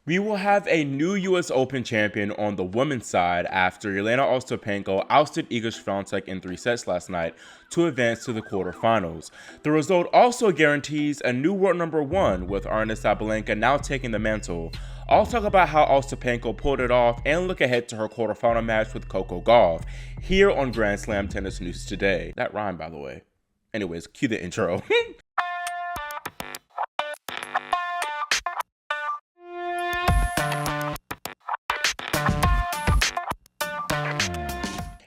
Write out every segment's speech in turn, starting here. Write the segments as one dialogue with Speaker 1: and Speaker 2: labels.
Speaker 1: We will have a new US Open champion on the women's side after Jelena Ostapenko ousted Iga Swiatek in 3 sets last night to advance to the quarterfinals. The result also guarantees a new world number 1 with Aryna Sabalenka now taking the mantle. I'll talk about how Ostapenko pulled it off and look ahead to her quarterfinal match with Coco Gauff here on Grand Slam Tennis News Today. That rhymed, by the way. Anyways, cue the intro.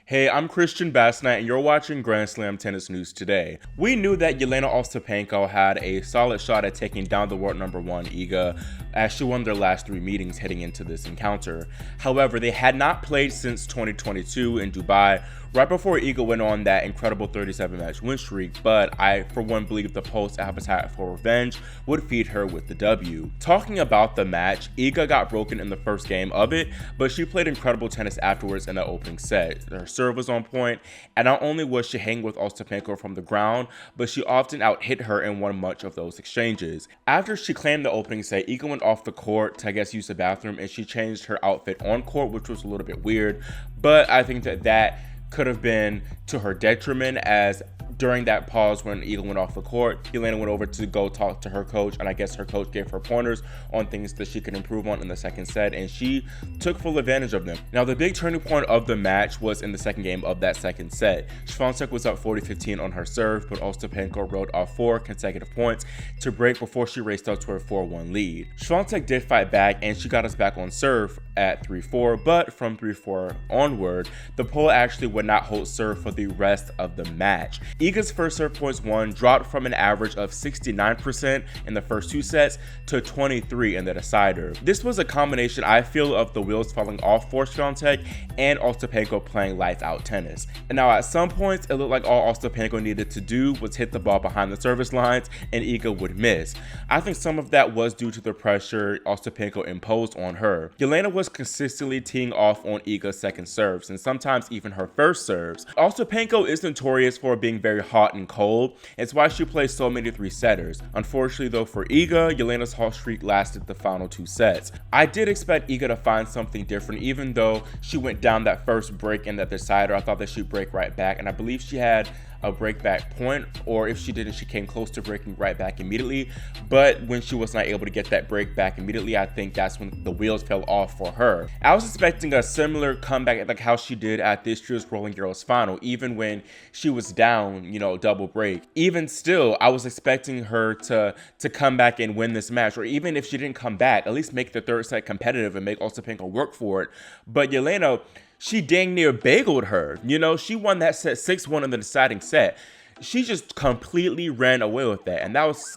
Speaker 1: Hey, I'm Christian Bassnight, and you're watching Grand Slam Tennis News Today. We knew that Jelena Ostapenko had a solid shot at taking down the world number 1 Iga as she won their last 3 meetings heading into this encounter. However, they had not played since 2022 in Dubai, right before Iga went on that incredible 37-match win streak, but I, for one, believe the Post's appetite for revenge would feed her with the W. Talking about the match, Iga got broken in the first game of it, but she played incredible tennis afterwards in the opening set. Her serve was on point, and not only was she hanging with Ostapenko from the ground, but she often out-hit her and won much of those exchanges. After she claimed the opening set, Iga went off the court to, I guess, use the bathroom, and she changed her outfit on court, which was a little bit weird, but I think that could have been to her detriment, as during that pause when Iga went off the court, Jelena went over to go talk to her coach, and I guess her coach gave her pointers on things that she could improve on in the second set, and she took full advantage of them. Now, the big turning point of the match was in the second game of that second set. Swiatek was up 40-15 on her serve, but Ostapenko rode off 4 consecutive points to break before she raced up to her 4-1 lead. Swiatek did fight back, and she got us back on serve at 3-4, but from 3-4 onward, the Pole actually would not hold serve for the rest of the match. Iga's first serve points won dropped from an average of 69% in the first 2 sets to 23 in the decider. This was a combination, I feel, of the wheels falling off for Swiatek and Ostapenko playing lights out tennis. And now at some points, it looked like all Ostapenko needed to do was hit the ball behind the service lines and Iga would miss. I think some of that was due to the pressure Ostapenko imposed on her. Jelena was consistently teeing off on Iga's second serves, and sometimes even her first serves. Ostapenko is notorious for being very hot and cold. It's why she plays so many 3-setters. Unfortunately though for Iga, Jelena's hot streak lasted the final 2 sets. I did expect Iga to find something different, even though she went down that first break in that decider. I thought that she'd break right back, and I believe she had a break back point, or if she didn't, she came close to breaking right back immediately. But when she was not able to get that break back immediately, I think that's when the wheels fell off for her. I was expecting a similar comeback like how she did at this year's Rolling Girls final, even when she was down, double break. Even still, I was expecting her to come back and win this match, or even if she didn't come back, at least make the third set competitive and make Ostapenko work for it. But Jelena, she dang near bageled her. She won that set 6-1 in the deciding set. She just completely ran away with that, and that was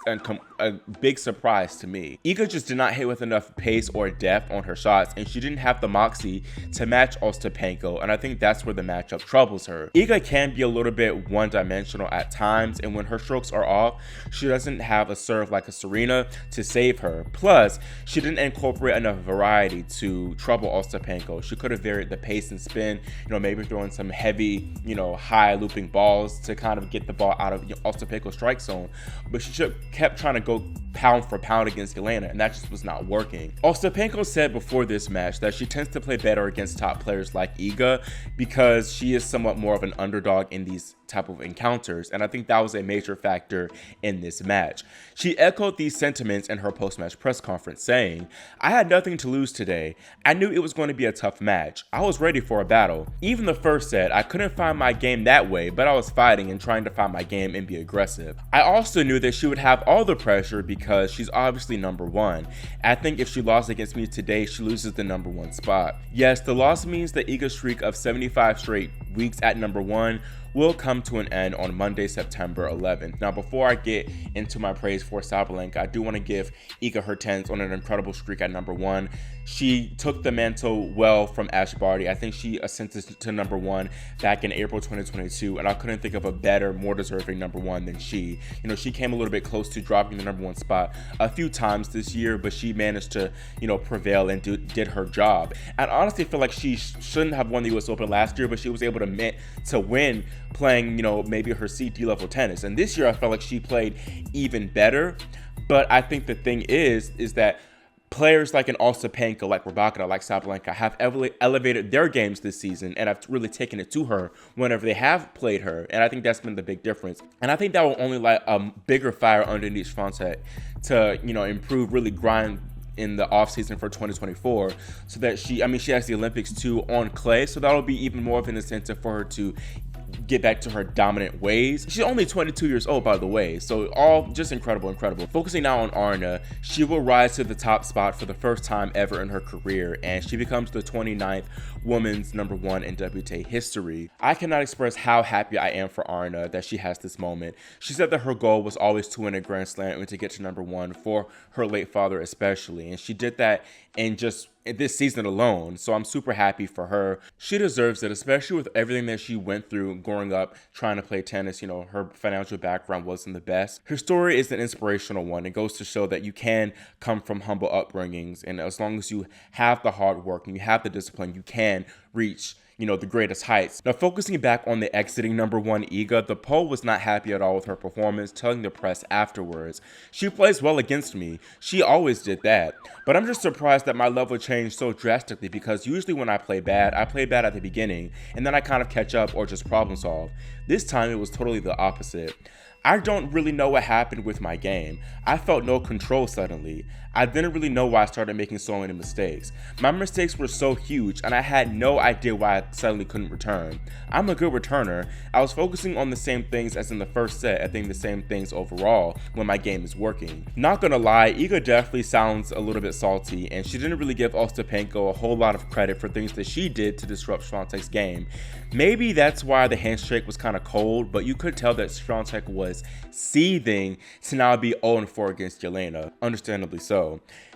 Speaker 1: a big surprise to me. Iga just did not hit with enough pace or depth on her shots, and she didn't have the moxie to match Ostapenko, and I think that's where the matchup troubles her. Iga can be a little bit one-dimensional at times, and when her strokes are off, she doesn't have a serve like a Serena to save her. Plus, she didn't incorporate enough variety to trouble Ostapenko. She could have varied the pace and spin, maybe throwing some heavy, high looping balls to kind of get the ball out of Ostapenko's strike zone, but she kept trying to go pound for pound against Jelena, and that just was not working. Ostapenko said before this match that she tends to play better against top players like Iga because she is somewhat more of an underdog in these type of encounters, and I think that was a major factor in this match. She echoed these sentiments in her post-match press conference, saying, "I had nothing to lose today. I knew it was going to be a tough match. I was ready for a battle. Even the first set, I couldn't find my game that way, but I was fighting and trying to find my game and be aggressive. I also knew that she would have all the pressure because she's obviously number 1. I think if she lost against me today, she loses the number 1 spot. Yes, the loss means the Iga streak of 75 straight weeks at number 1 will come to an end on Monday, September 11th. Now, before I get into my praise for Sabalenka, I do want to give Iga her 10s on an incredible streak at number 1. She took the mantle well from Ash Barty. I think she ascended to number 1 back in April 2022, and I couldn't think of a better, more deserving number 1 than she. She came a little bit close to dropping the number 1 spot a few times this year, but she managed to, prevail and did her job. And honestly, I feel like she shouldn't have won the US Open last year, but she was able to win playing, maybe her CT level tennis. And this year, I felt like she played even better. But I think the thing is that Players like an Ostapenko, like Rybakina, like Sabalenka have elevated their games this season and have really taken it to her whenever they have played her. And I think that's been the big difference. And I think that will only light a bigger fire underneath Swiatek to, improve, really grind in the offseason for 2024, so that she has the Olympics too on clay, so that'll be even more of an incentive for her to get back to her dominant ways. She's only 22 years old, by the way, so all just incredible. Focusing now on Aryna, she will rise to the top spot for the first time ever in her career, and she becomes the 29th women's #1 in WTA history. I cannot express how happy I am for Aryna that she has this moment. She said that her goal was always to win a Grand Slam and to get to #1 for her late father especially, and she did that in just this season alone, so I'm super happy for her. She deserves it, especially with everything that she went through growing up trying to play tennis. Her financial background wasn't the best. Her story is an inspirational one. It goes to show that you can come from humble upbringings, and as long as you have the hard work and you have the discipline, you can reach the greatest heights. Now, focusing back on the exiting #1 Iga, the Pole was not happy at all with her performance, telling the press afterwards, "She plays well against me. She always did that. But I'm just surprised that my level changed so drastically, because usually when I play bad at the beginning, and then I kind of catch up or just problem solve. This time it was totally the opposite. I don't really know what happened with my game. I felt no control suddenly. I didn't really know why I started making so many mistakes. My mistakes were so huge, and I had no idea why I suddenly couldn't return. I'm a good returner. I was focusing on the same things as in the first set, I think the same things overall when my game is working." Not gonna lie, Iga definitely sounds a little bit salty, and she didn't really give Ostapenko a whole lot of credit for things that she did to disrupt Swiatek's game. Maybe that's why the handshake was kind of cold, but you could tell that Swiatek was seething to now be 0-4 against Jelena, understandably so.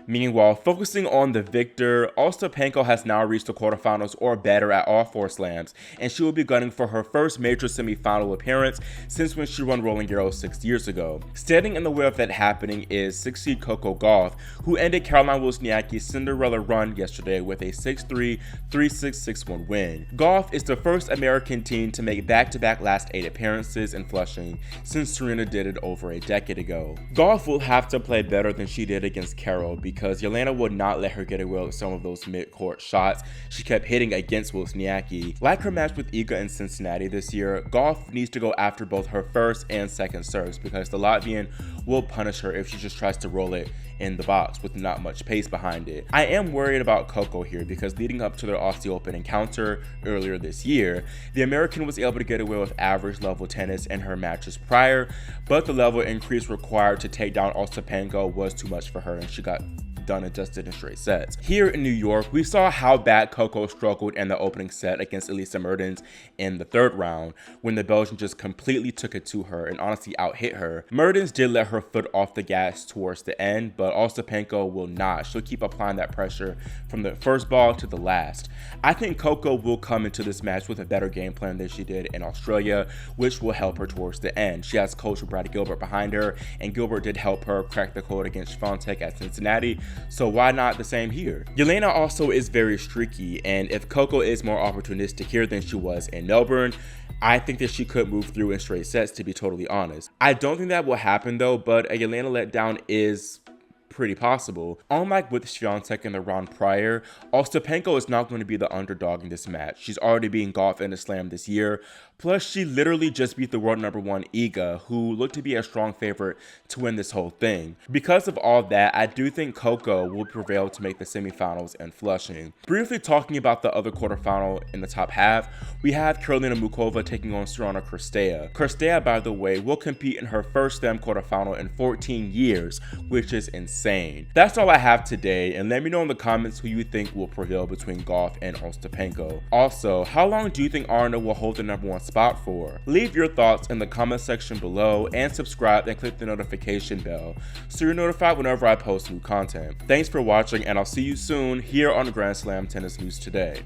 Speaker 1: Meanwhile, focusing on the victor, Ostapenko has now reached the quarterfinals or better at all 4 slams, and she will be gunning for her first major semifinal appearance since when she won Roland Garros 6 years ago. Standing in the way of that happening is 6-seed Coco Gauff, who ended Caroline Wozniacki's Cinderella run yesterday with a 6-3, 3-6, 6-1 win. Gauff is the first American teen to make back-to-back last 8 appearances in Flushing since Serena did it over a decade ago. Gauff will have to play better than she did against Carol, because Jelena would not let her get away with some of those mid-court shots she kept hitting against Wozniacki. Like her match with Iga in Cincinnati this year, Gauff needs to go after both her first and second serves, because the Latvian will punish her if she just tries to roll it in the box with not much pace behind it. I am worried about Coco here, because leading up to their Aussie Open encounter earlier this year, the American was able to get away with average level tennis in her matches prior, but the level increase required to take down Ostapenko was too much for her, and she got done and dusted in straight sets. Here in New York, we saw how bad Coco struggled in the opening set against Elisa Mertens in the 3rd round, when the Belgian just completely took it to her and honestly out-hit her. Mertens did let her foot off the gas towards the end, but Ostapenko will not. She'll keep applying that pressure from the first ball to the last. I think Coco will come into this match with a better game plan than she did in Australia, which will help her towards the end. She has coach Brad Gilbert behind her, and Gilbert did help her crack the code against Swiatek at Cincinnati, so why not the same here? Jelena also is very streaky, and if Coco is more opportunistic here than she was in Melbourne, I think that she could move through in straight sets, to be totally honest. I don't think that will happen though, but a Jelena letdown is pretty possible. Unlike with Swiatek in the round prior, Ostapenko is not going to be the underdog in this match. She's already beaten Gauff in a slam this year. Plus, she literally just beat the world #1 Iga, who looked to be a strong favorite to win this whole thing. Because of all that, I do think Coco will prevail to make the semifinals in Flushing. Briefly talking about the other quarterfinal in the top half, we have Karolina Muchova taking on Sorana Cirstea. Cirstea, by the way, will compete in her first slam quarterfinal in 14 years, which is insane. That's all I have today, and let me know in the comments who you think will prevail between Gauff and Ostapenko. Also, how long do you think Aryna will hold the #1 spot for? Leave your thoughts in the comment section below, and subscribe and click the notification bell so you're notified whenever I post new content. Thanks for watching, and I'll see you soon here on Grand Slam Tennis News Today.